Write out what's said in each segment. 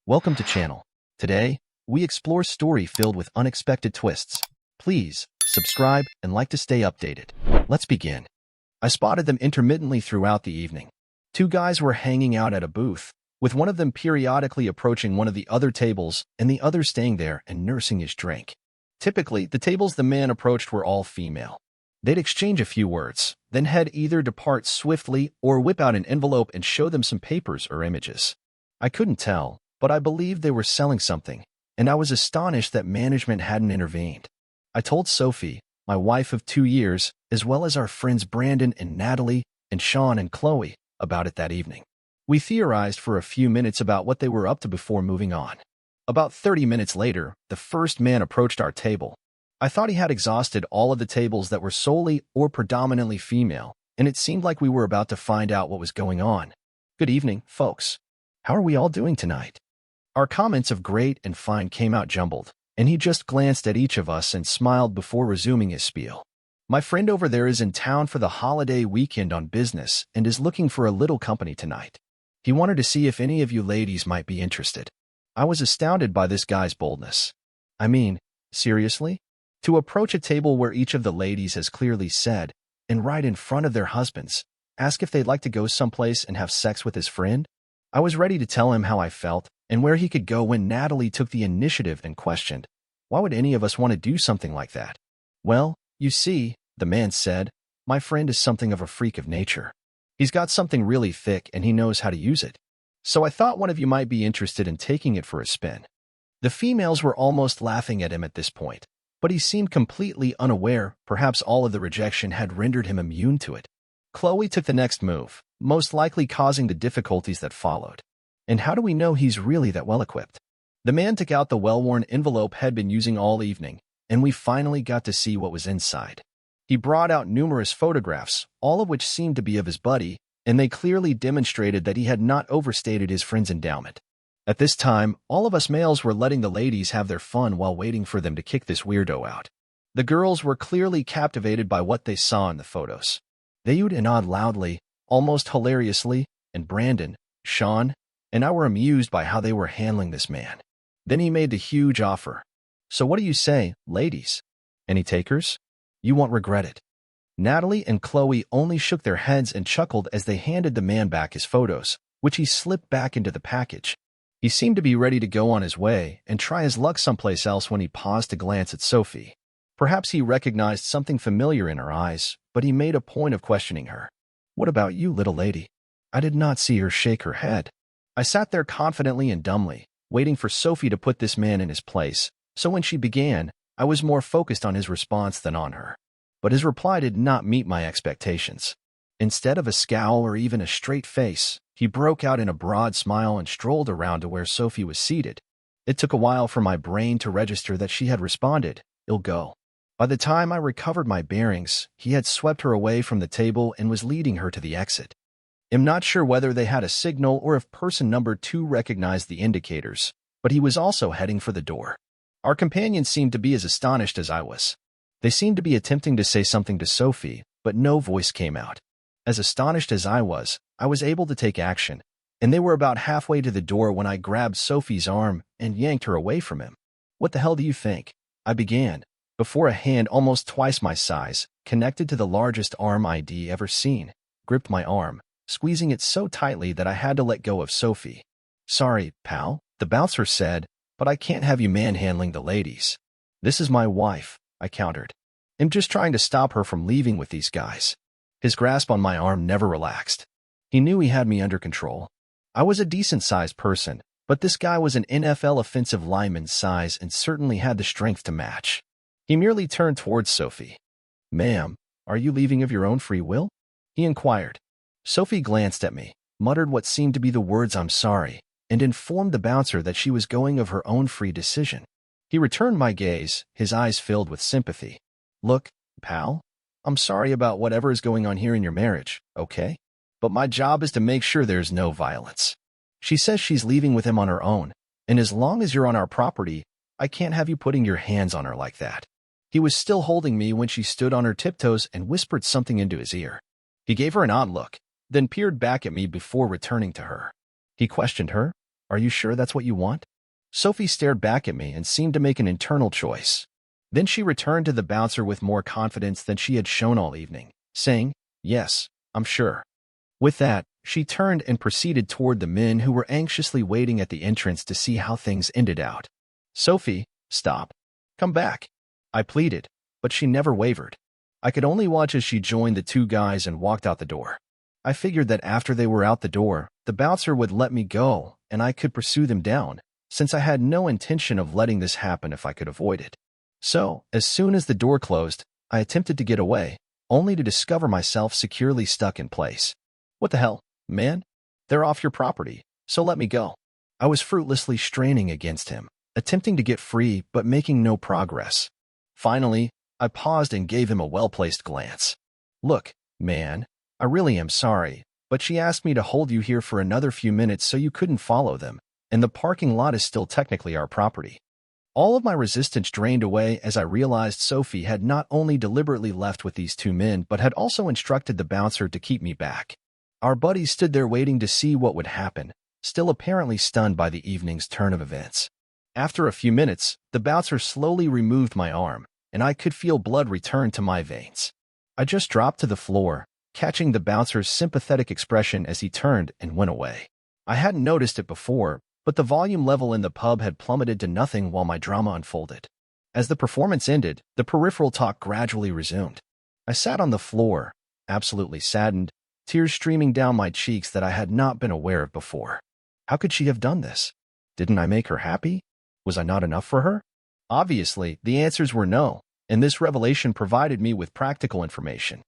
Welcome to channel. Today, we explore story filled with unexpected twists. Please, subscribe and like to stay updated. Let's begin. I spotted them intermittently throughout the evening. Two guys were hanging out at a booth, with one of them periodically approaching one of the other tables and the other staying there and nursing his drink. Typically, the tables the man approached were all female. They'd exchange a few words, then head either depart swiftly or whip out an envelope and show them some papers or images. I couldn't tell, but I believed they were selling something, and I was astonished that management hadn't intervened. I told Sophie, my wife of 2 years, as well as our friends Brandon and Natalie and Sean and Chloe, about it that evening. We theorized for a few minutes about what they were up to before moving on. About 30 minutes later, the first man approached our table. I thought he had exhausted all of the tables that were solely or predominantly female, and it seemed like we were about to find out what was going on. Good evening, folks. How are we all doing tonight? Our comments of great and fine came out jumbled, and he just glanced at each of us and smiled before resuming his spiel. My friend over there is in town for the holiday weekend on business and is looking for a little company tonight. He wanted to see if any of you ladies might be interested. I was astounded by this guy's boldness. I mean, seriously? To approach a table where each of the ladies has clearly said, and right in front of their husbands, ask if they'd like to go someplace and have sex with his friend? I was ready to tell him how I felt and where he could go when Natalie took the initiative and questioned, why would any of us want to do something like that? Well, you see, the man said, my friend is something of a freak of nature. He's got something really thick and he knows how to use it. So I thought one of you might be interested in taking it for a spin. The females were almost laughing at him at this point, but he seemed completely unaware. Perhaps all of the rejection had rendered him immune to it. Chloe took the next move, most likely causing the difficulties that followed. And how do we know he's really that well-equipped? The man took out the well-worn envelope had been using all evening, and we finally got to see what was inside. He brought out numerous photographs, all of which seemed to be of his buddy, and they clearly demonstrated that he had not overstated his friend's endowment. At this time, all of us males were letting the ladies have their fun while waiting for them to kick this weirdo out. The girls were clearly captivated by what they saw in the photos. They oohed and awed loudly, almost hilariously, and Brandon, Sean, and I were amused by how they were handling this man. Then he made the huge offer. So what do you say, ladies? Any takers? You won't regret it. Natalie and Chloe only shook their heads and chuckled as they handed the man back his photos, which he slipped back into the package. He seemed to be ready to go on his way and try his luck someplace else when he paused to glance at Sophie. Perhaps he recognized something familiar in her eyes, but he made a point of questioning her. What about you, little lady? I did not see her shake her head. I sat there confidently and dumbly, waiting for Sophie to put this man in his place, so when she began, I was more focused on his response than on her. But his reply did not meet my expectations. Instead of a scowl or even a straight face, he broke out in a broad smile and strolled around to where Sophie was seated. It took a while for my brain to register that she had responded, "I'll go." By the time I recovered my bearings, he had swept her away from the table and was leading her to the exit. I'm not sure whether they had a signal or if person number 2 recognized the indicators, but he was also heading for the door. Our companions seemed to be as astonished as I was. They seemed to be attempting to say something to Sophie, but no voice came out. As astonished as I was able to take action, and they were about halfway to the door when I grabbed Sophie's arm and yanked her away from him. What the hell do you think? I began, before a hand almost twice my size, connected to the largest arm I'd ever seen, gripped my arm, squeezing it so tightly that I had to let go of Sophie. Sorry, pal, the bouncer said, but I can't have you manhandling the ladies. This is my wife, I countered. I'm just trying to stop her from leaving with these guys. His grasp on my arm never relaxed. He knew he had me under control. I was a decent-sized person, but this guy was an NFL offensive lineman's size and certainly had the strength to match. He merely turned towards Sophie. Ma'am, are you leaving of your own free will? He inquired. Sophie glanced at me, muttered what seemed to be the words "I'm sorry," and informed the bouncer that she was going of her own free decision. He returned my gaze, his eyes filled with sympathy. Look, pal, I'm sorry about whatever is going on here in your marriage, okay? But my job is to make sure there's no violence. She says she's leaving with him on her own, and as long as you're on our property, I can't have you putting your hands on her like that. He was still holding me when she stood on her tiptoes and whispered something into his ear. He gave her an odd look, then peered back at me before returning to her. He questioned her. Are you sure that's what you want? Sophie stared back at me and seemed to make an internal choice. Then she returned to the bouncer with more confidence than she had shown all evening, saying, "Yes, I'm sure." With that, she turned and proceeded toward the men who were anxiously waiting at the entrance to see how things ended out. "Sophie, stop. Come back," I pleaded, but she never wavered. I could only watch as she joined the two guys and walked out the door. I figured that after they were out the door, the bouncer would let me go and I could pursue them down, since I had no intention of letting this happen if I could avoid it. So, as soon as the door closed, I attempted to get away, only to discover myself securely stuck in place. "What the hell, man? They're off your property, so let me go." I was fruitlessly straining against him, attempting to get free but making no progress. Finally, I paused and gave him a well-placed glance. "Look, man, I really am sorry, but she asked me to hold you here for another few minutes so you couldn't follow them, and the parking lot is still technically our property." All of my resistance drained away as I realized Sophie had not only deliberately left with these two men but had also instructed the bouncer to keep me back. Our buddies stood there waiting to see what would happen, still apparently stunned by the evening's turn of events. After a few minutes, the bouncer slowly removed my arm, and I could feel blood return to my veins. I just dropped to the floor, catching the bouncer's sympathetic expression as he turned and went away. I hadn't noticed it before, but the volume level in the pub had plummeted to nothing while my drama unfolded. As the performance ended, the peripheral talk gradually resumed. I sat on the floor, absolutely saddened, tears streaming down my cheeks that I had not been aware of before. How could she have done this? Didn't I make her happy? Was I not enough for her? Obviously, the answers were no, and this revelation provided me with practical information.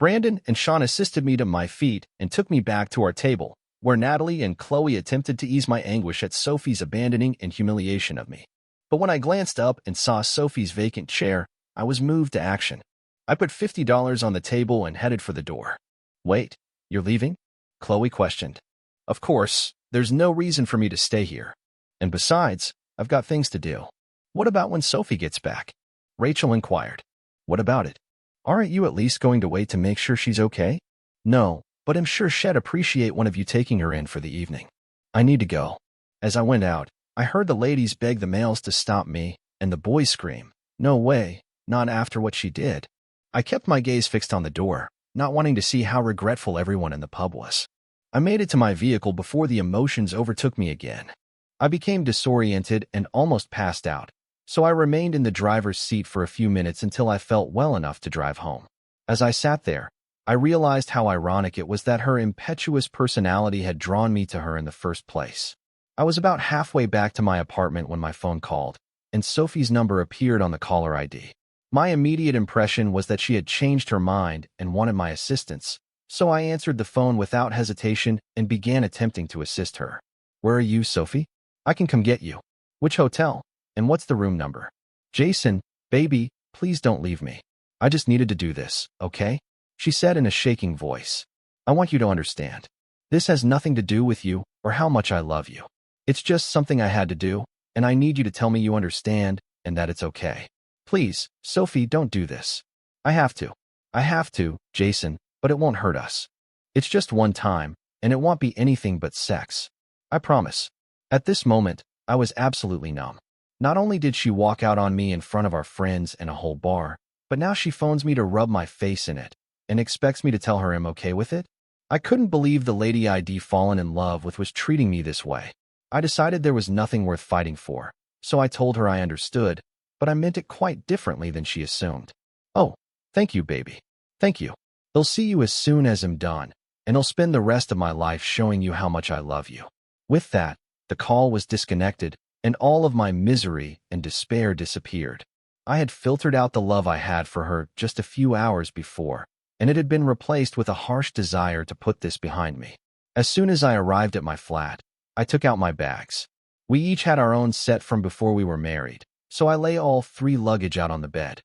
Brandon and Sean assisted me to my feet and took me back to our table, where Natalie and Chloe attempted to ease my anguish at Sophie's abandoning and humiliation of me. But when I glanced up and saw Sophie's vacant chair, I was moved to action. I put $50 on the table and headed for the door. "Wait, you're leaving?" Chloe questioned. "Of course, there's no reason for me to stay here. And besides, I've got things to do." "What about when Sophie gets back?" Rachel inquired. "What about it? Aren't you at least going to wait to make sure she's okay?" "No, but I'm sure she'd appreciate one of you taking her in for the evening. I need to go." As I went out, I heard the ladies beg the males to stop me, and the boys scream, "No way, not after what she did." I kept my gaze fixed on the door, not wanting to see how regretful everyone in the pub was. I made it to my vehicle before the emotions overtook me again. I became disoriented and almost passed out, so I remained in the driver's seat for a few minutes until I felt well enough to drive home. As I sat there, I realized how ironic it was that her impetuous personality had drawn me to her in the first place. I was about halfway back to my apartment when my phone called, and Sophie's number appeared on the caller ID. My immediate impression was that she had changed her mind and wanted my assistance, so I answered the phone without hesitation and began attempting to assist her. "Where are you, Sophie? I can come get you." "Which hotel? And what's the room number?" "Jason, baby, please don't leave me. I just needed to do this, okay?" she said in a shaking voice. "I want you to understand. This has nothing to do with you or how much I love you. It's just something I had to do, and I need you to tell me you understand and that it's okay. Please, Sophie, don't do this." I have to, Jason, but it won't hurt us. It's just one time, and it won't be anything but sex. I promise." At this moment, I was absolutely numb. Not only did she walk out on me in front of our friends and a whole bar, but now she phones me to rub my face in it and expects me to tell her I'm okay with it? I couldn't believe the lady I'd fallen in love with was treating me this way. I decided there was nothing worth fighting for, so I told her I understood, but I meant it quite differently than she assumed. "Oh, thank you, baby. Thank you. They'll see you as soon as I'm done, and I'll spend the rest of my life showing you how much I love you." With that, the call was disconnected, and all of my misery and despair disappeared. I had filtered out the love I had for her just a few hours before, and it had been replaced with a harsh desire to put this behind me. As soon as I arrived at my flat, I took out my bags. We each had our own set from before we were married, so I lay all three luggage out on the bed.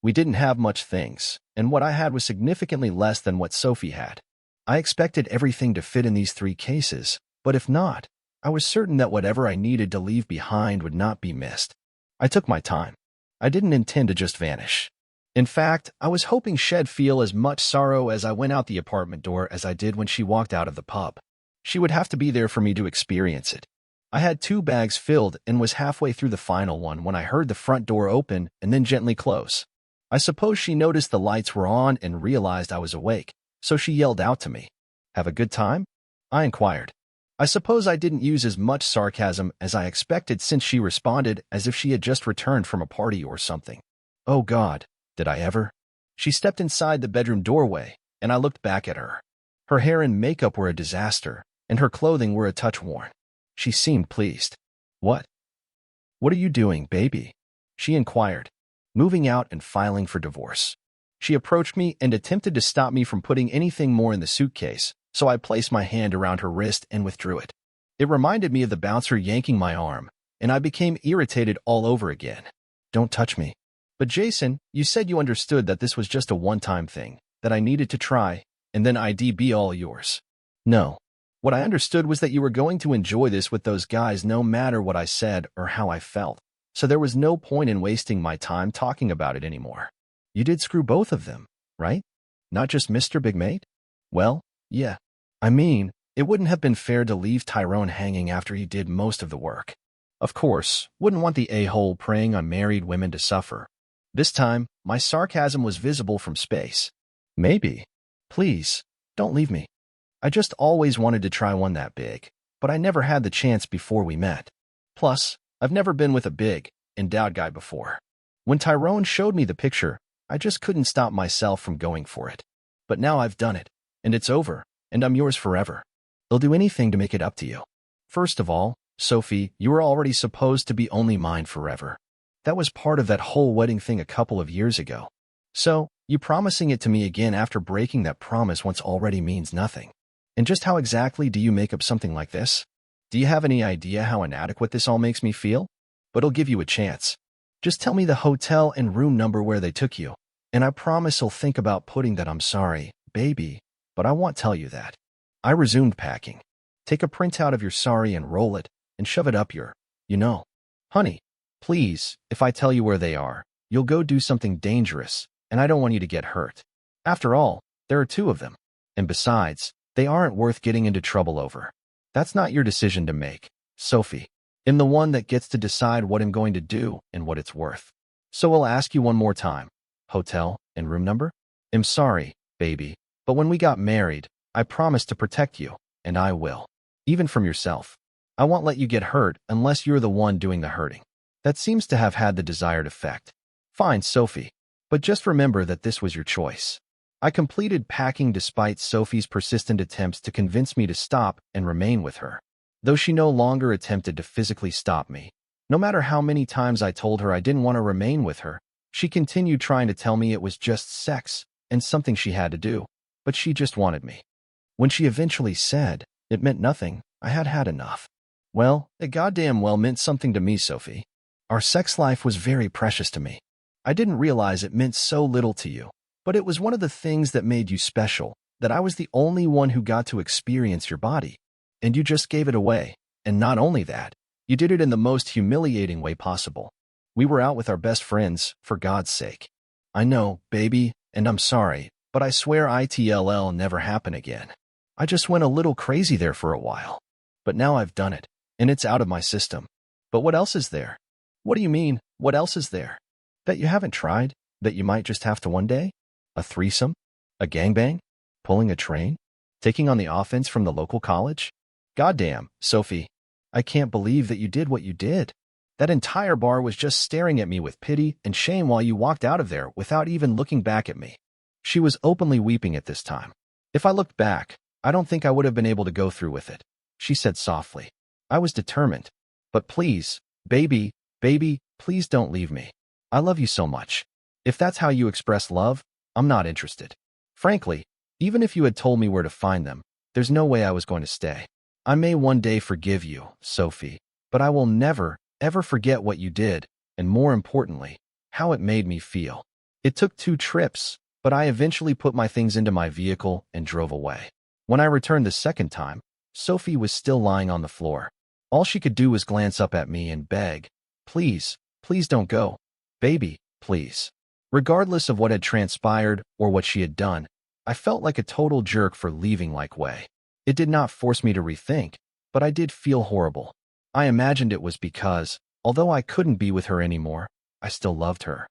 We didn't have much things, and what I had was significantly less than what Sophie had. I expected everything to fit in these three cases, but if not, I was certain that whatever I needed to leave behind would not be missed. I took my time. I didn't intend to just vanish. In fact, I was hoping she'd feel as much sorrow as I went out the apartment door as I did when she walked out of the pub. She would have to be there for me to experience it. I had 2 bags filled and was halfway through the final one when I heard the front door open and then gently close. I suppose she noticed the lights were on and realized I was awake, so she yelled out to me. "Have a good time?" I inquired. I suppose I didn't use as much sarcasm as I expected since she responded as if she had just returned from a party or something. Oh God, did I ever? She stepped inside the bedroom doorway, and I looked back at her. Her hair and makeup were a disaster, and her clothing were a touch worn. She seemed pleased. What are you doing, baby?" she inquired, moving out and filing for divorce. She approached me and attempted to stop me from putting anything more in the suitcase, so I placed my hand around her wrist and withdrew it. It reminded me of the bouncer yanking my arm, and I became irritated all over again. "Don't touch me." "But Jason, you said you understood that this was just a one-time thing, that I needed to try, and then I'd be all yours." "No. What I understood was that you were going to enjoy this with those guys no matter what I said or how I felt, so there was no point in wasting my time talking about it anymore." "You did screw both of them, right? Not just Mr. Big Mate?" "Well, yeah. I mean, it wouldn't have been fair to leave Tyrone hanging after he did most of the work. Of course, wouldn't want the a-hole preying on married women to suffer." This time, my sarcasm was visible from space. "Maybe. Please, don't leave me. I just always wanted to try one that big, but I never had the chance before we met. Plus, I've never been with a big, endowed guy before. When Tyrone showed me the picture, I just couldn't stop myself from going for it. But now I've done it, and it's over, and I'm yours forever. I'll do anything to make it up to you. First of all, Sophie, you were already supposed to be only mine forever. That was part of that whole wedding thing a couple of years ago. So, you promising it to me again after breaking that promise once already means nothing. And just how exactly do you make up something like this? Do you have any idea how inadequate this all makes me feel? But I'll give you a chance. Just tell me the hotel and room number where they took you, and I promise I'll think about putting that I'm sorry, baby, but I won't tell you that." I resumed packing. "Take a printout of your sorry and roll it, and shove it up your, Honey, please, if I tell you where they are, you'll go do something dangerous, and I don't want you to get hurt. After all, there are 2 of them. And besides, they aren't worth getting into trouble over. That's not your decision to make, Sophie. I'm the one that gets to decide what I'm going to do and what it's worth. So I'll ask you one more time. Hotel and room number? I'm sorry, baby, but when we got married, I promised to protect you, and I will. Even from yourself. I won't let you get hurt unless you're the one doing the hurting." That seems to have had the desired effect. "Fine, Sophie, but just remember that this was your choice." I completed packing despite Sophie's persistent attempts to convince me to stop and remain with her. Though she no longer attempted to physically stop me, no matter how many times I told her I didn't want to remain with her, she continued trying to tell me it was just sex and something she had to do, but she just wanted me. When she eventually said it meant nothing, I had had enough. Well, it goddamn well meant something to me, Sophie. Our sex life was very precious to me. I didn't realize it meant so little to you, but it was one of the things that made you special, that I was the only one who got to experience your body. And you just gave it away. And not only that, you did it in the most humiliating way possible. We were out with our best friends, for God's sake. I know, baby, and I'm sorry, but I swear it'll never happen again. I just went a little crazy there for a while. But now I've done it, and it's out of my system. But what else is there? What do you mean, what else is there? That you haven't tried? That you might just have to one day? A threesome? A gangbang? Pulling a train? Taking on the offense from the local college? Goddamn, Sophie, I can't believe that you did what you did. That entire bar was just staring at me with pity and shame while you walked out of there without even looking back at me. She was openly weeping at this time. If I looked back, I don't think I would have been able to go through with it, she said softly. I was determined. But please, baby, please don't leave me. I love you so much. If that's how you express love, I'm not interested. Frankly, even if you had told me where to find them, there's no way I was going to stay. I may one day forgive you, Sophie, but I will never, ever forget what you did, and more importantly, how it made me feel. It took 2 trips, but I eventually put my things into my vehicle and drove away. When I returned the second time, Sophie was still lying on the floor. All she could do was glance up at me and beg, please don't go. Baby, please. Regardless of what had transpired or what she had done, I felt like a total jerk for leaving like way. It did not force me to rethink, but I did feel horrible. I imagined it was because, although I couldn't be with her anymore, I still loved her.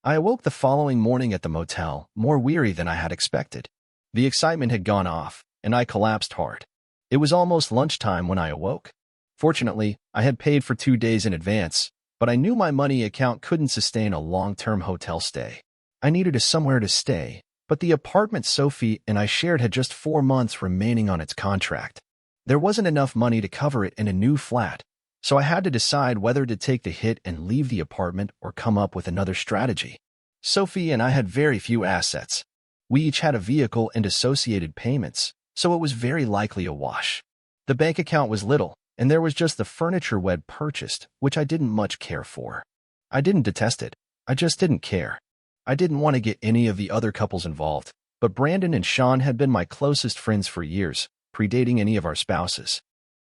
I awoke the following morning at the motel, more weary than I had expected. The excitement had gone off, and I collapsed hard. It was almost lunchtime when I awoke. Fortunately, I had paid for 2 days in advance, but I knew my money account couldn't sustain a long-term hotel stay. I needed somewhere to stay, but the apartment Sophie and I shared had just 4 months remaining on its contract. There wasn't enough money to cover it in a new flat, so I had to decide whether to take the hit and leave the apartment or come up with another strategy. Sophie and I had very few assets. We each had a vehicle and associated payments, so it was very likely a wash. The bank account was little, and there was just the furniture we'd purchased, which I didn't much care for. I didn't detest it, I just didn't care. I didn't want to get any of the other couples involved, but Brandon and Sean had been my closest friends for years, predating any of our spouses.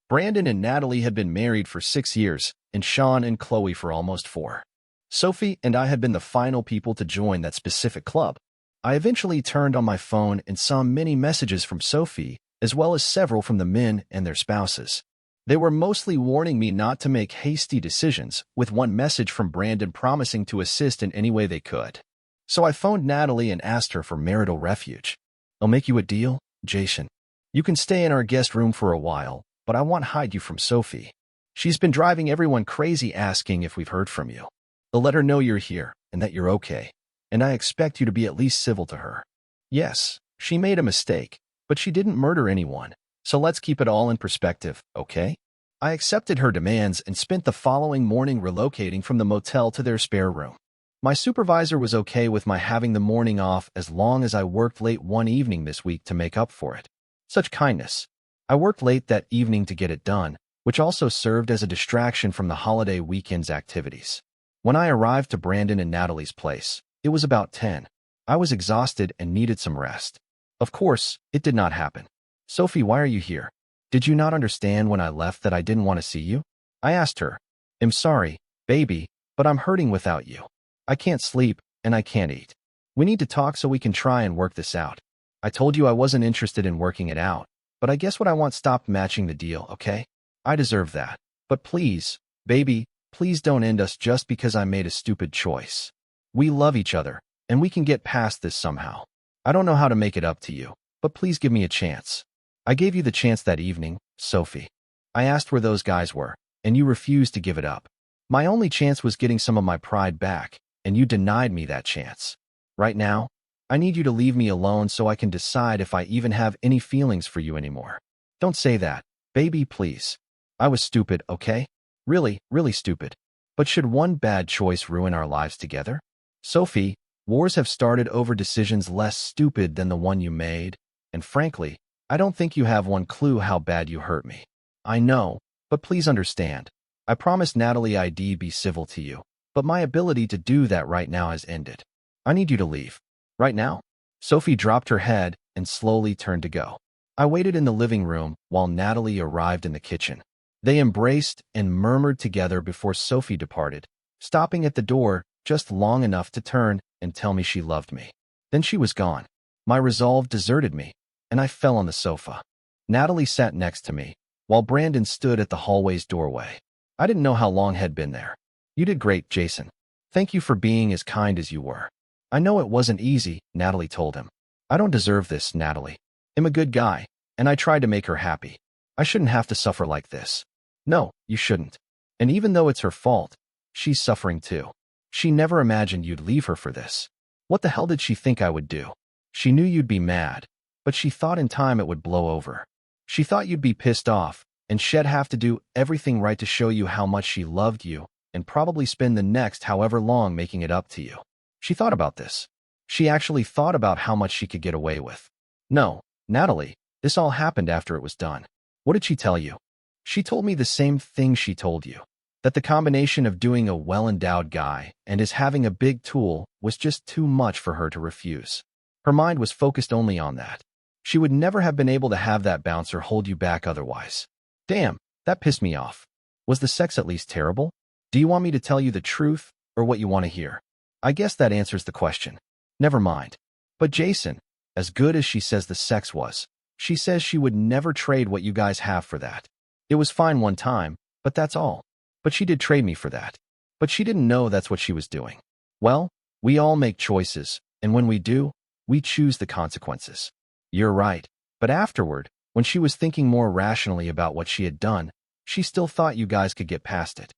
Brandon and Natalie had been married for 6 years, and Sean and Chloe for almost 4. Sophie and I had been the final people to join that specific club. I eventually turned on my phone and saw many messages from Sophie, as well as several from the men and their spouses. They were mostly warning me not to make hasty decisions, with one message from Brandon promising to assist in any way they could. So I phoned Natalie and asked her for marital refuge. "I'll make you a deal, Jason. You can stay in our guest room for a while, but I won't hide you from Sophie. She's been driving everyone crazy asking if we've heard from you. I'll let her know you're here and that you're okay, and I expect you to be at least civil to her. Yes, she made a mistake, but she didn't murder anyone, so let's keep it all in perspective, okay?" I accepted her demands and spent the following morning relocating from the motel to their spare room. My supervisor was okay with my having the morning off as long as I worked late one evening this week to make up for it. Such kindness. I worked late that evening to get it done, which also served as a distraction from the holiday weekend's activities. When I arrived to Brandon and Natalie's place, it was about 10. I was exhausted and needed some rest. Of course, it did not happen. "Sophie, why are you here? Did you not understand when I left that I didn't want to see you?" I asked her. "I'm sorry, baby, but I'm hurting without you. I can't sleep, and I can't eat. We need to talk so we can try and work this out. I told you I wasn't interested in working it out, but I guess what I want stopped matching the deal, okay? I deserve that. But please, baby, please don't end us just because I made a stupid choice. We love each other, and we can get past this somehow. I don't know how to make it up to you, but please give me a chance. I gave you the chance that evening, Sophie. I asked where those guys were, and you refused to give it up. My only chance was getting some of my pride back, and you denied me that chance. Right now, I need you to leave me alone so I can decide if I even have any feelings for you anymore. Don't say that, baby, please. I was stupid, okay? Really, really stupid. But should one bad choice ruin our lives together? Sophie, wars have started over decisions less stupid than the one you made, and frankly, I don't think you have one clue how bad you hurt me. I know, but please understand. I promised Natalie I'd be civil to you, but my ability to do that right now has ended. I need you to leave. Right now." Sophie dropped her head and slowly turned to go. I waited in the living room while Natalie arrived in the kitchen. They embraced and murmured together before Sophie departed, stopping at the door just long enough to turn and tell me she loved me. Then she was gone. My resolve deserted me, and I fell on the sofa. Natalie sat next to me, while Brandon stood at the hallway's doorway. I didn't know how long had been there. "You did great, Jason. Thank you for being as kind as you were." "I know it wasn't easy," Natalie told him. "I don't deserve this, Natalie. I'm a good guy, and I tried to make her happy. I shouldn't have to suffer like this." "No, you shouldn't. And even though it's her fault, she's suffering too. She never imagined you'd leave her for this. What the hell did she think I would do? She knew you'd be mad, but she thought in time it would blow over. She thought you'd be pissed off, and she'd have to do everything right to show you how much she loved you, and probably spend the next however long making it up to you. She thought about this. She actually thought about how much she could get away with. No, Natalie, this all happened after it was done. What did she tell you?" "She told me the same thing she told you, that the combination of doing a well-endowed guy and his having a big tool was just too much for her to refuse. Her mind was focused only on that. She would never have been able to have that bouncer hold you back otherwise." Damn, that pissed me off. "Was the sex at least terrible? Do you want me to tell you the truth, or what you want to hear?" "I guess that answers the question. Never mind." "But Jason, as good as she says the sex was, she says she would never trade what you guys have for that. It was fine one time, But that's all. But she did trade me for that. But she didn't know that's what she was doing. Well, we all make choices, and when we do, we choose the consequences. You're right. But afterward, when she was thinking more rationally about what she had done, she still thought you guys could get past it.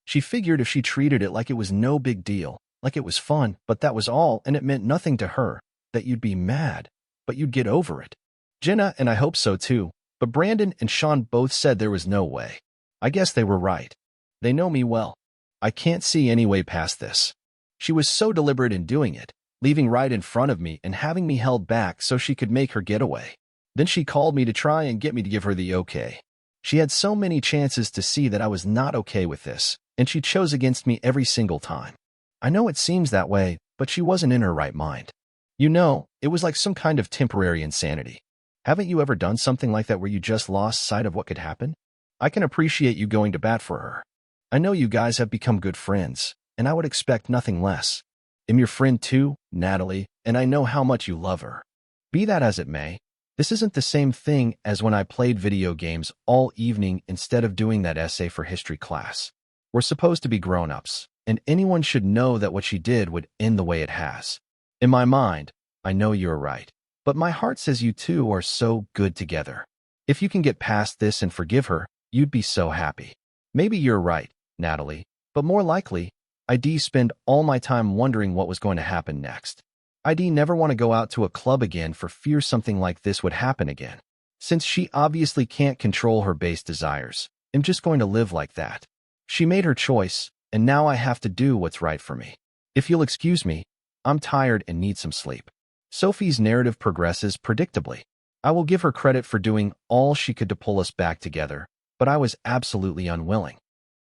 She figured if she treated it like it was no big deal, like it was fun, but that was all and it meant nothing to her, that you'd be mad, but you'd get over it. Jenna and I hope so too, but Brandon and Sean both said there was no way. I guess they were right. They know me well. I can't see any way past this. She was so deliberate in doing it, leaving right in front of me and having me held back so she could make her getaway. Then she called me to try and get me to give her the okay. She had so many chances to see that I was not okay with this, and she chose against me every single time. I know it seems that way, but she wasn't in her right mind. You know, it was like some kind of temporary insanity. Haven't you ever done something like that where you just lost sight of what could happen? I can appreciate you going to bat for her. I know you guys have become good friends, and I would expect nothing less. I'm your friend too, Natalie, and I know how much you love her. Be that as it may, this isn't the same thing as when I played video games all evening instead of doing that essay for history class. We're supposed to be grown-ups, and anyone should know that what she did would end the way it has. In my mind, I know you're right, but my heart says you two are so good together. If you can get past this and forgive her, you'd be so happy. Maybe you're right, Natalie, but more likely, I'd spend all my time wondering what was going to happen next. I'd never want to go out to a club again for fear something like this would happen again. Since she obviously can't control her base desires, I'm just going to live like that. She made her choice, and now I have to do what's right for me. If you'll excuse me, I'm tired and need some sleep. Sophie's narrative progresses predictably. I will give her credit for doing all she could to pull us back together, but I was absolutely unwilling.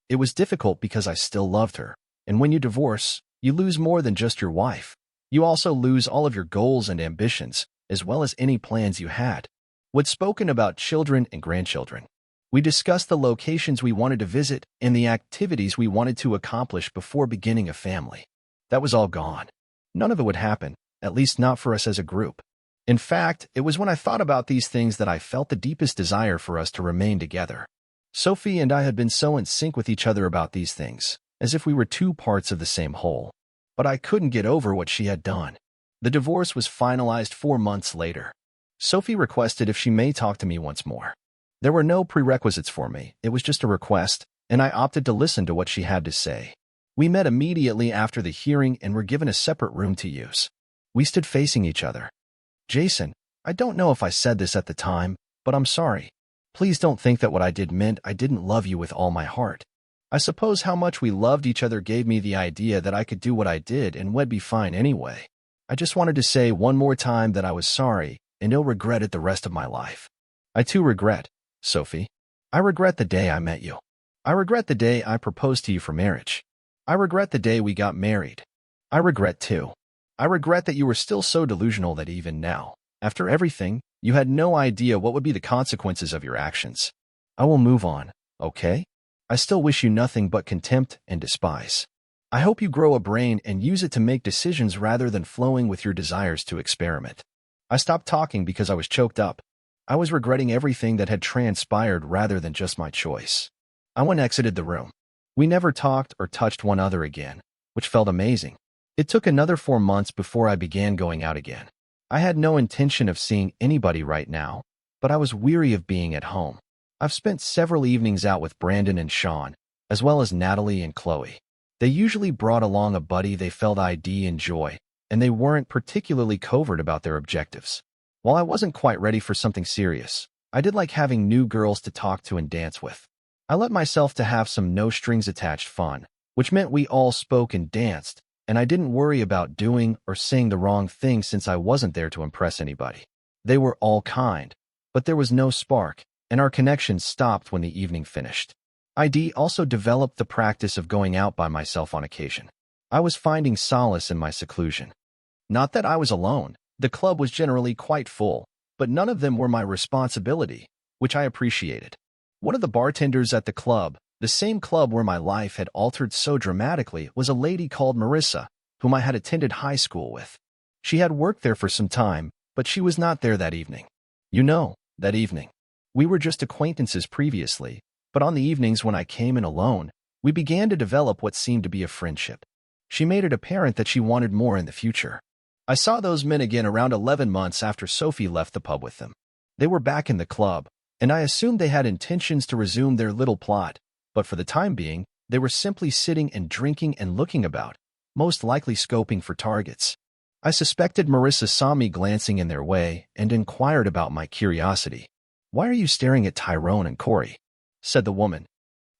It was difficult because I still loved her, and when you divorce, you lose more than just your wife. You also lose all of your goals and ambitions, as well as any plans you had. We'd spoken about children and grandchildren. We discussed the locations we wanted to visit and the activities we wanted to accomplish before beginning a family. That was all gone. None of it would happen, at least not for us as a group. In fact, it was when I thought about these things that I felt the deepest desire for us to remain together. Sophie and I had been so in sync with each other about these things, as if we were two parts of the same whole. But I couldn't get over what she had done. The divorce was finalized 4 months later. Sophie requested if she may talk to me once more. There were no prerequisites for me, it was just a request, and I opted to listen to what she had to say. We met immediately after the hearing and were given a separate room to use. We stood facing each other. Jason, I don't know if I said this at the time, but I'm sorry. Please don't think that what I did meant I didn't love you with all my heart. I suppose how much we loved each other gave me the idea that I could do what I did and we'd be fine anyway. I just wanted to say one more time that I was sorry and I'll regret it the rest of my life. I too regret, Sophie. I regret the day I met you. I regret the day I proposed to you for marriage. I regret the day we got married. I regret too. I regret that you were still so delusional that even now, after everything, you had no idea what would be the consequences of your actions. I will move on, okay? I still wish you nothing but contempt and despise. I hope you grow a brain and use it to make decisions rather than flowing with your desires to experiment. I stopped talking because I was choked up. I was regretting everything that had transpired rather than just my choice. I exited the room. We never talked or touched one another again, which felt amazing. It took another 4 months before I began going out again. I had no intention of seeing anybody right now, but I was weary of being at home. I've spent several evenings out with Brandon and Sean, as well as Natalie and Chloe. They usually brought along a buddy they felt I'd enjoy, and they weren't particularly covert about their objectives. While I wasn't quite ready for something serious, I did like having new girls to talk to and dance with. I let myself to have some no-strings-attached fun, which meant we all spoke and danced, and I didn't worry about doing or saying the wrong thing since I wasn't there to impress anybody. They were all kind, but there was no spark, and our connection stopped when the evening finished. I also developed the practice of going out by myself on occasion. I was finding solace in my seclusion. Not that I was alone. The club was generally quite full, but none of them were my responsibility, which I appreciated. One of the bartenders at the club, the same club where my life had altered so dramatically, was a lady called Marissa, whom I had attended high school with. She had worked there for some time, but she was not there that evening. That evening. We were just acquaintances previously, But on the evenings when I came in alone, we began to develop what seemed to be a friendship. She made it apparent that she wanted more in the future. I saw those men again around 11 months after Sophie left the pub with them. They were back in the club, and I assumed they had intentions to resume their little plot, but for the time being, they were simply sitting and drinking and looking about, most likely scoping for targets. I suspected Marissa saw me glancing in their way and inquired about my curiosity. "Why are you staring at Tyrone and Corey?" said the woman.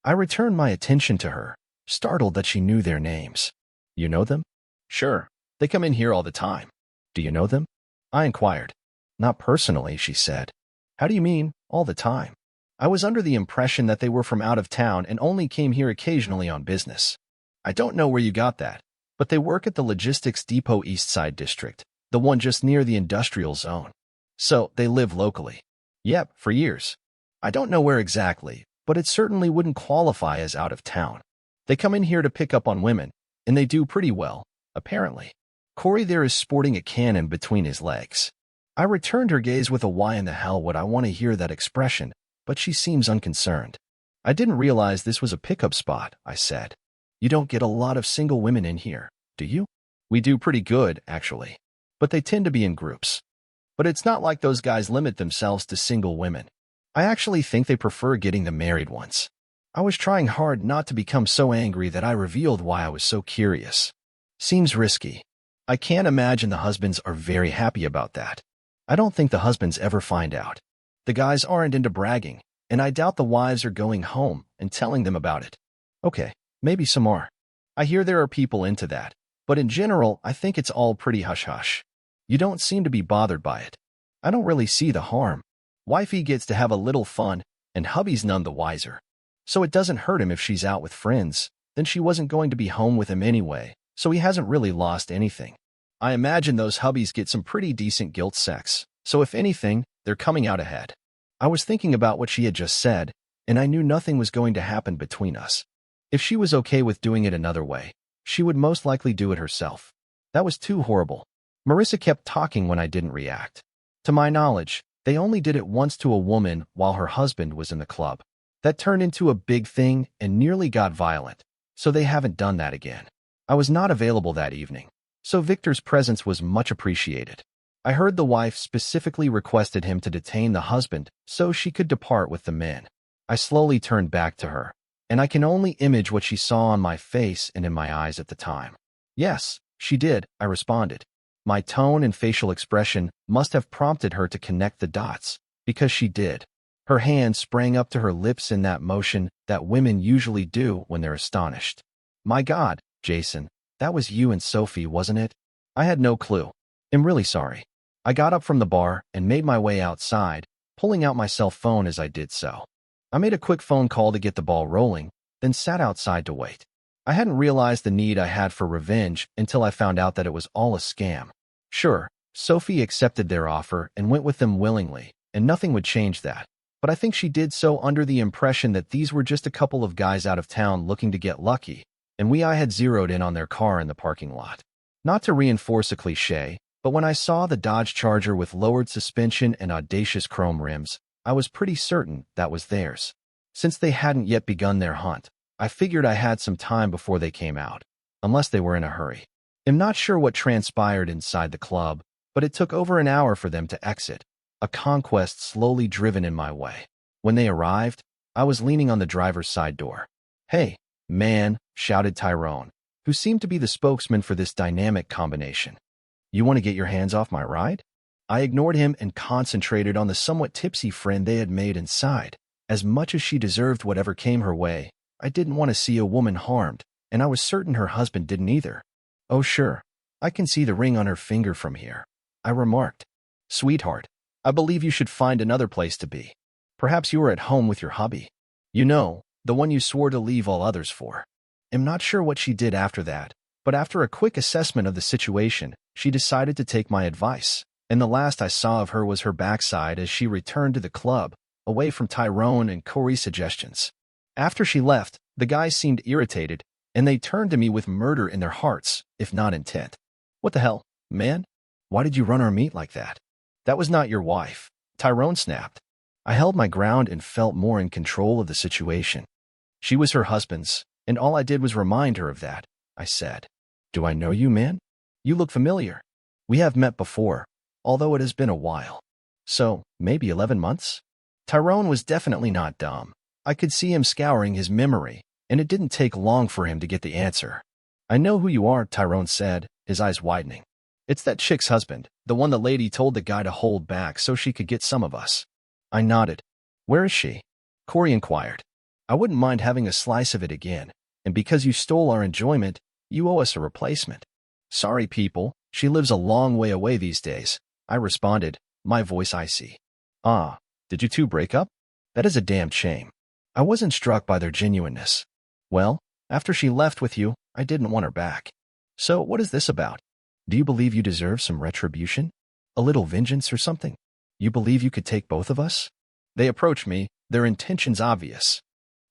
I returned my attention to her, startled that she knew their names. "You know them?" "Sure. They come in here all the time." "Do you know them?" I inquired. "Not personally," she said. "How do you mean, all the time?" I was under the impression that they were from out of town and only came here occasionally on business. "I don't know where you got that, but they work at the Logistics Depot East Side District, the one just near the industrial zone. So, they live locally." "Yep, for years." "I don't know where exactly, but it certainly wouldn't qualify as out of town. They come in here to pick up on women, and they do pretty well, apparently." Corey there is sporting a cannon between his legs. I returned her gaze with a "why in the hell would I want to hear that expression," but she seems unconcerned. "I didn't realize this was a pickup spot," I said. "You don't get a lot of single women in here, do you?" "We do pretty good, actually. But they tend to be in groups. But it's not like those guys limit themselves to single women. I actually think they prefer getting the married ones." I was trying hard not to become so angry that I revealed why I was so curious. "Seems risky. I can't imagine the husbands are very happy about that." "I don't think the husbands ever find out. The guys aren't into bragging, and I doubt the wives are going home and telling them about it." "Okay, maybe some are. I hear there are people into that, but in general, I think it's all pretty hush-hush. You don't seem to be bothered by it." "I don't really see the harm. Wifey gets to have a little fun, and hubby's none the wiser. So it doesn't hurt him if she's out with friends, then she wasn't going to be home with him anyway, so he hasn't really lost anything. I imagine those hubbies get some pretty decent guilt sex, so if anything, they're coming out ahead." I was thinking about what she had just said, and I knew nothing was going to happen between us. If she was okay with doing it another way, she would most likely do it herself. That was too horrible. Marissa kept talking when I didn't react. To my knowledge, they only did it once to a woman while her husband was in the club. That turned into a big thing and nearly got violent, so they haven't done that again. I was not available that evening, so Victor's presence was much appreciated. I heard the wife specifically requested him to detain the husband so she could depart with the men. I slowly turned back to her, and I can only image what she saw on my face and in my eyes at the time. "Yes, she did," I responded. My tone and facial expression must have prompted her to connect the dots, because she did. Her hand sprang up to her lips in that motion that women usually do when they're astonished. "My God, Jason, that was you and Sophie, wasn't it?" I had no clue. "I'm really sorry." I got up from the bar and made my way outside, pulling out my cell phone as I did so. I made a quick phone call to get the ball rolling, then sat outside to wait. I hadn't realized the need I had for revenge until I found out that it was all a scam. Sure, Sophie accepted their offer and went with them willingly, and nothing would change that. But I think she did so under the impression that these were just a couple of guys out of town looking to get lucky, and I had zeroed in on their car in the parking lot. Not to reinforce a cliché, but when I saw the Dodge Charger with lowered suspension and audacious chrome rims, I was pretty certain that was theirs. Since they hadn't yet begun their hunt, I figured I had some time before they came out, unless they were in a hurry. I'm not sure what transpired inside the club, but it took over an hour for them to exit, a conquest slowly driven in my way. When they arrived, I was leaning on the driver's side door. "Hey, man," shouted Tyrone, who seemed to be the spokesman for this dynamic combination. "You want to get your hands off my ride?" I ignored him and concentrated on the somewhat tipsy friend they had made inside. As much as she deserved whatever came her way, I didn't want to see a woman harmed, and I was certain her husband didn't either. "Oh sure, I can see the ring on her finger from here," I remarked. "Sweetheart, I believe you should find another place to be. Perhaps you are at home with your hubby. You know, the one you swore to leave all others for." I'm not sure what she did after that, but after a quick assessment of the situation, she decided to take my advice, and the last I saw of her was her backside as she returned to the club, away from Tyrone and Corey's suggestions. After she left, the guys seemed irritated, and they turned to me with murder in their hearts, if not intent. "What the hell, man? Why did you run our meat like that?" "That was not your wife," Tyrone snapped. I held my ground and felt more in control of the situation. She was her husband's, and all I did was remind her of that. I said, "Do I know you, man? You look familiar. We have met before, although it has been a while. So, maybe 11 months? Tyrone was definitely not dumb. I could see him scouring his memory, and it didn't take long for him to get the answer. "I know who you are," Tyrone said, his eyes widening. "It's that chick's husband, the one the lady told the guy to hold back so she could get some of us." I nodded. "Where is she?" Corey inquired. "I wouldn't mind having a slice of it again, and because you stole our enjoyment, you owe us a replacement." "Sorry, people, she lives a long way away these days," I responded, my voice icy. "Ah, did you two break up? That is a damned shame." I wasn't struck by their genuineness. "Well, after she left with you, I didn't want her back." "So what is this about? Do you believe you deserve some retribution? A little vengeance or something? You believe you could take both of us?" They approached me, their intentions obvious.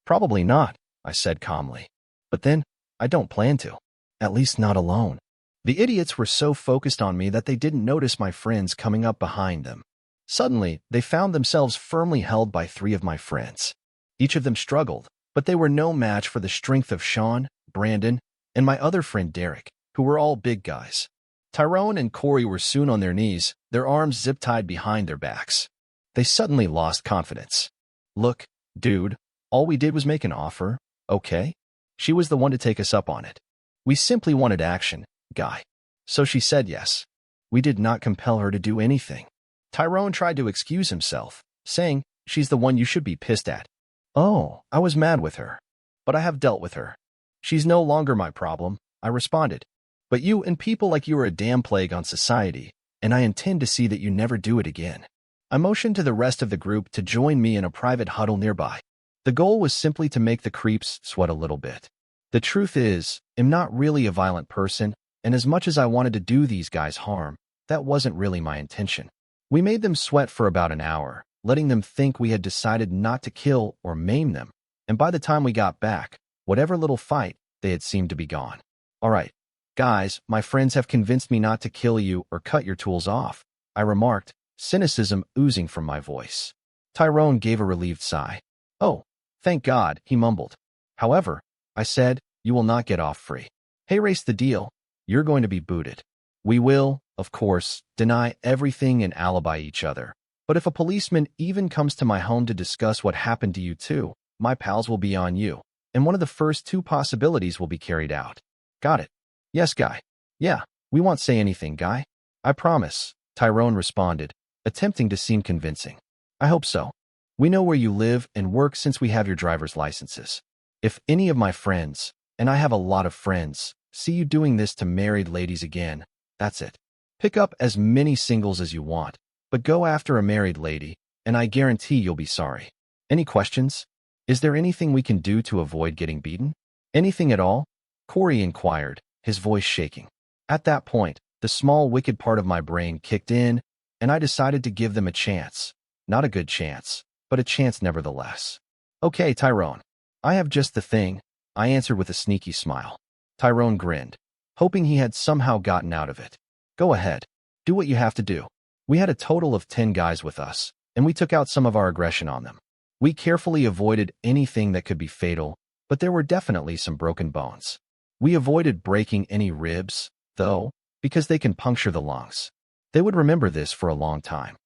"Probably not," I said calmly. "But then, I don't plan to. At least not alone." The idiots were so focused on me that they didn't notice my friends coming up behind them. Suddenly, they found themselves firmly held by 3 of my friends. Each of them struggled, but they were no match for the strength of Sean, Brandon, and my other friend Derek, who were all big guys. Tyrone and Corey were soon on their knees, their arms zip-tied behind their backs. They suddenly lost confidence. "Look, dude, all we did was make an offer, okay? She was the one to take us up on it. We simply wanted action, guy. So she said yes. We did not compel her to do anything." Tyrone tried to excuse himself, saying, "She's the one you should be pissed at." "Oh, I was mad with her. But I have dealt with her. She's no longer my problem," I responded. "But you and people like you are a damn plague on society, and I intend to see that you never do it again." I motioned to the rest of the group to join me in a private huddle nearby. The goal was simply to make the creeps sweat a little bit. The truth is, I'm not really a violent person, and as much as I wanted to do these guys harm, that wasn't really my intention. We made them sweat for about an hour, letting them think we had decided not to kill or maim them, and by the time we got back, whatever little fight, they had seemed to be gone. "All right, guys, my friends have convinced me not to kill you or cut your tools off," I remarked, cynicism oozing from my voice. Tyrone gave a relieved sigh. "Oh, thank God," he mumbled. "However," I said, "you will not get off free. Hey, race the deal. You're going to be booted. We will, of course, deny everything and alibi each other. But if a policeman even comes to my home to discuss what happened to you two, my pals will be on you, and one of the first 2 possibilities will be carried out. Got it?" "Yes, guy. Yeah, we won't say anything, guy. I promise," Tyrone responded, attempting to seem convincing. "I hope so. We know where you live and work since we have your driver's licenses. If any of my friends, and I have a lot of friends, see you doing this to married ladies again, that's it. Pick up as many singles as you want, but go after a married lady, and I guarantee you'll be sorry. Any questions? Is there anything we can do to avoid getting beaten?" "Anything at all?" Corey inquired, his voice shaking. At that point, the small wicked part of my brain kicked in, and I decided to give them a chance. Not a good chance, but a chance nevertheless. "Okay, Tyrone. I have just the thing," I answered with a sneaky smile. Tyrone grinned, hoping he had somehow gotten out of it. "Go ahead. Do what you have to do." We had a total of 10 guys with us, and we took out some of our aggression on them. We carefully avoided anything that could be fatal, but there were definitely some broken bones. We avoided breaking any ribs, though, because they can puncture the lungs. They would remember this for a long time.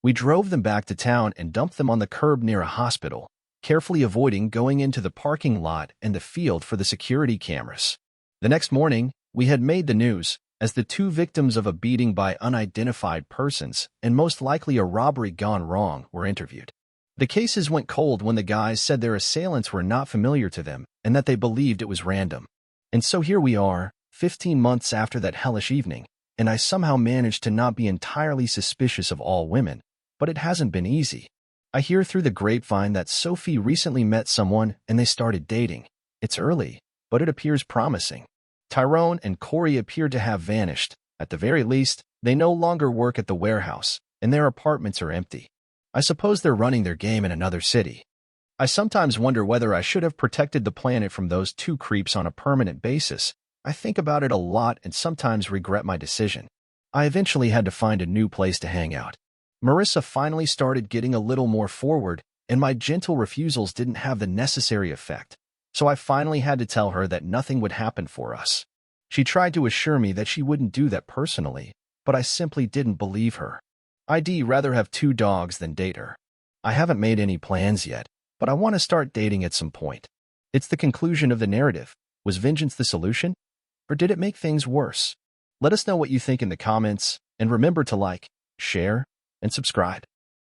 We drove them back to town and dumped them on the curb near a hospital, carefully avoiding going into the parking lot and the field for the security cameras. The next morning, we had made the news, as the 2 victims of a beating by unidentified persons, and most likely a robbery gone wrong, were interviewed. The cases went cold when the guys said their assailants were not familiar to them and that they believed it was random. And so here we are, 15 months after that hellish evening, and I somehow managed to not be entirely suspicious of all women, but it hasn't been easy. I hear through the grapevine that Sophie recently met someone and they started dating. It's early, but it appears promising. Tyrone and Corey appear to have vanished. At the very least, they no longer work at the warehouse, and their apartments are empty. I suppose they're running their game in another city. I sometimes wonder whether I should have protected the planet from those 2 creeps on a permanent basis. I think about it a lot and sometimes regret my decision. I eventually had to find a new place to hang out. Marissa finally started getting a little more forward, and my gentle refusals didn't have the necessary effect. So I finally had to tell her that nothing would happen for us. She tried to assure me that she wouldn't do that personally, but I simply didn't believe her. I'd rather have 2 dogs than date her. I haven't made any plans yet, but I want to start dating at some point. It's the conclusion of the narrative. Was vengeance the solution? Or did it make things worse? Let us know what you think in the comments, and remember to like, share, and subscribe.